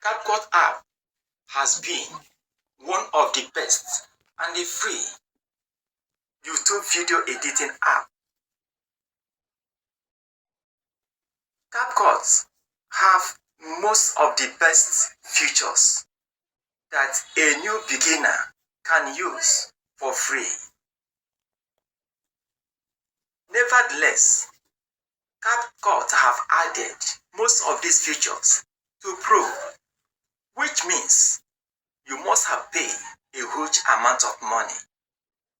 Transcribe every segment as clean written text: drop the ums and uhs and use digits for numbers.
Capcut app has been one of the best and the free YouTube video editing app. Capcut have most of the best features that a new beginner can use for free. Nevertheless, Capcut have added most of these features to Pro, which means you must have paid a huge amount of money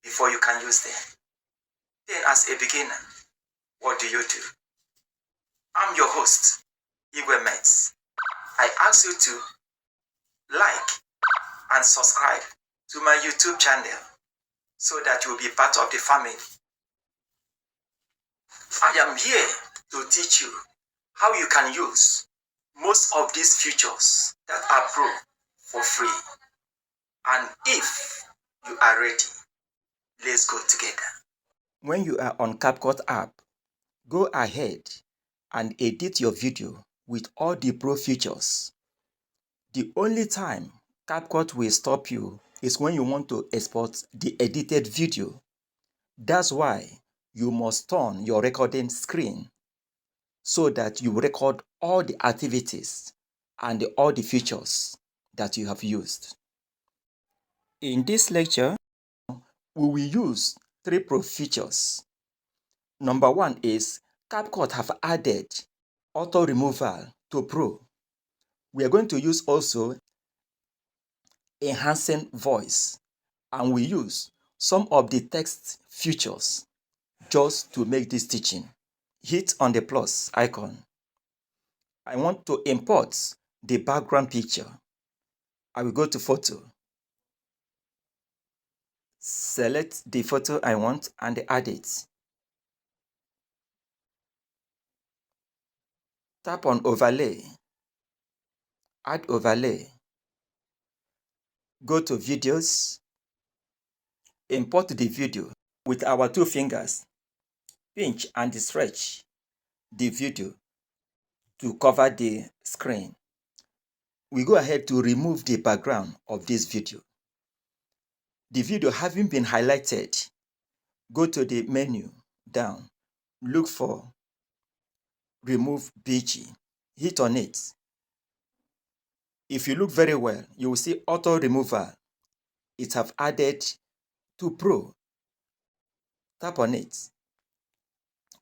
before you can use them. Then as a beginner, what do? I'm your host, Igwe. I ask you to like and subscribe to my YouTube channel so that you'll be part of the family. I am here to teach you how you can use most of these features that are Pro for free. And if you are ready, let's go together. When you are on Capcut app, go ahead and edit your video with all the Pro features. The only time Capcut will stop you is when you want to export the edited video. That's why you must turn your recording screen so that you record all the activities and all the features that you have used. In this lecture, we will use 3 Pro features. Number 1 is Capcut have added auto removal to Pro. We are going to use also enhancing voice, and we use some of the text features just to make this teaching. Hit on the plus icon. I want to import the background picture. I will go to photo. Select the photo I want and add it. Tap on overlay. Add overlay. Go to videos. Import the video with our 2 fingers. Pinch and stretch the video to cover the screen. We go ahead to remove the background of this video. The video having been highlighted, go to the menu down, look for remove BG, hit on it. If you look very well, you will see auto removal. It have added to Pro. Tap on it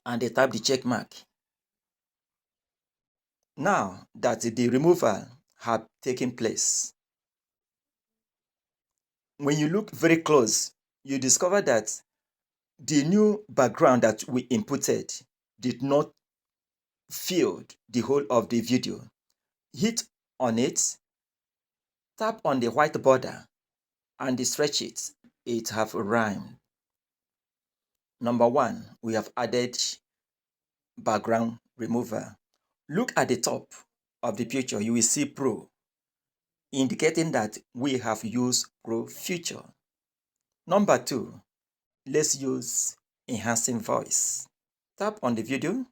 and tap the check mark. Now that the removal have taken place, when you look very close, you discover that the new background that we inputted did not fill the whole of the video. Hit on it, tap on the white border and stretch it. It have rhymed. Number 1, we have added background remover. Look at the top of the picture, you will see Pro, indicating that we have used Pro feature. Number 2, let's use enhancing voice. Tap on the video,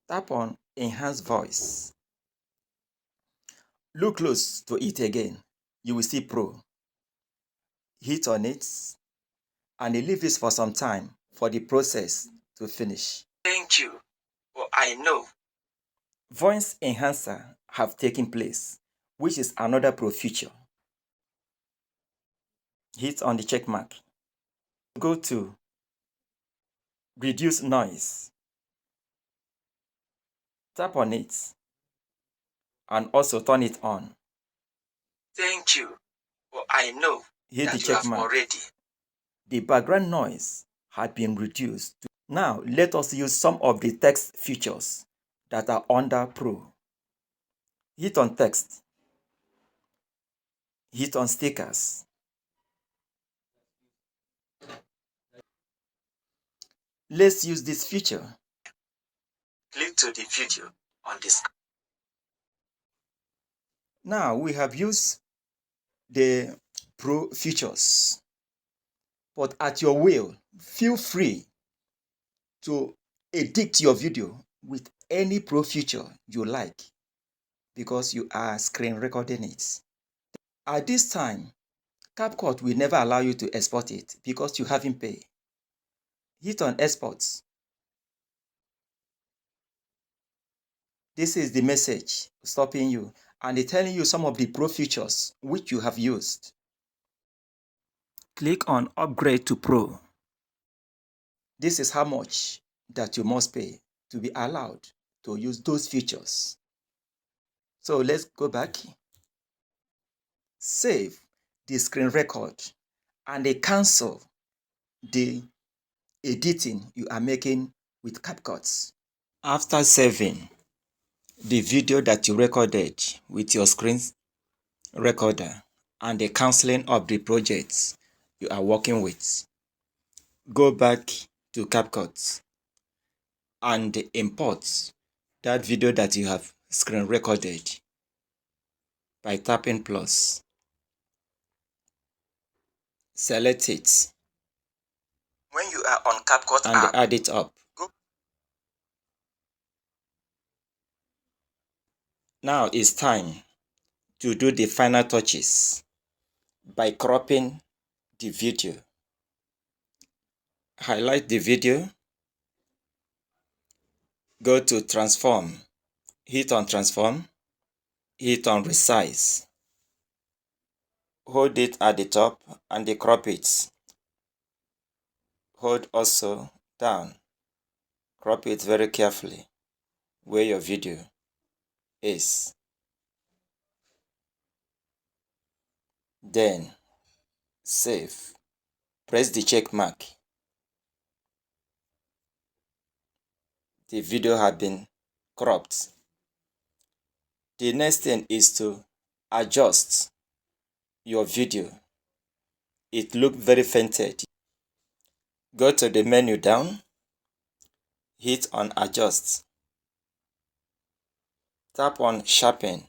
tap on enhance voice. Look close to it again, you will see Pro. Hit on it and leave this for some time for the process to finish. Thank you, for I know. Voice enhancer have taken place, which is another Pro feature. Hit on the check mark. Go to reduce noise. Tap on it and also turn it on. Thank you, for I know. Hit the check mark. Already. The background noise had been reduced. Now let us use some of the text features that are under Pro. Hit on text. Hit on stickers. Let's use this feature. Click to the video on this. Now we have used the Pro features, but at your will, feel free to edit your video with any Pro feature you like. because you are screen recording it. At this time, Capcut will never allow you to export it because you haven't paid. Hit on export. This is the message stopping you and it's telling you some of the pro features which you have used. Click on upgrade to pro. This is how much that you must pay to be allowed to use those features. So let's go back. Save the screen record and they cancel the editing you are making with Capcut. After saving the video that you recorded with your screen recorder and the cancelling of the projects you are working with, go back to Capcut and import that video that you have screen recorded by tapping plus. Select it. When you are on Capcut and app, add it up. Now it's time to do the final touches by cropping the video. Highlight the video, go to transform, hit on transform, hit on resize. Hold it at the top and crop it. Hold also down. Crop it very carefully where your video is. Then save. Press the check mark. The video has been cropped. The next thing is to adjust your video. It looked very fainted. Go to the menu down, hit on adjust. Tap on sharpen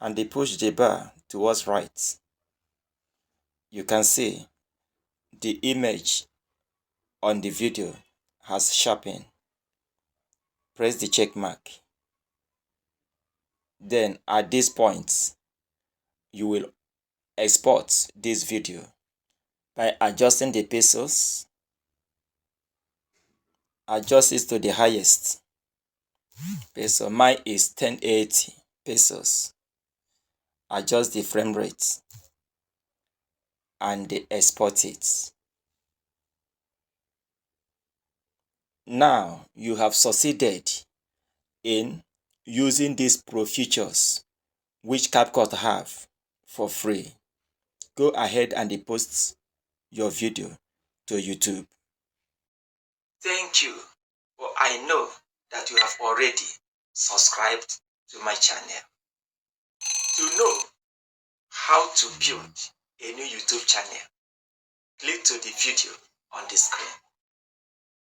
and push the bar towards right. You can see the image on the video has sharpened. Press the check mark. Then at this point, you will export this video by adjusting the pesos. Adjust it to the highest peso. Mine is 1080 pesos. Adjust the frame rate and export it. Now you have succeeded in using these pro features which Capcut have for free. Go ahead and post your video to YouTube. Thank you. Well, I know that you have already subscribed to my channel. To know how to build a new YouTube channel, click to the video on the screen.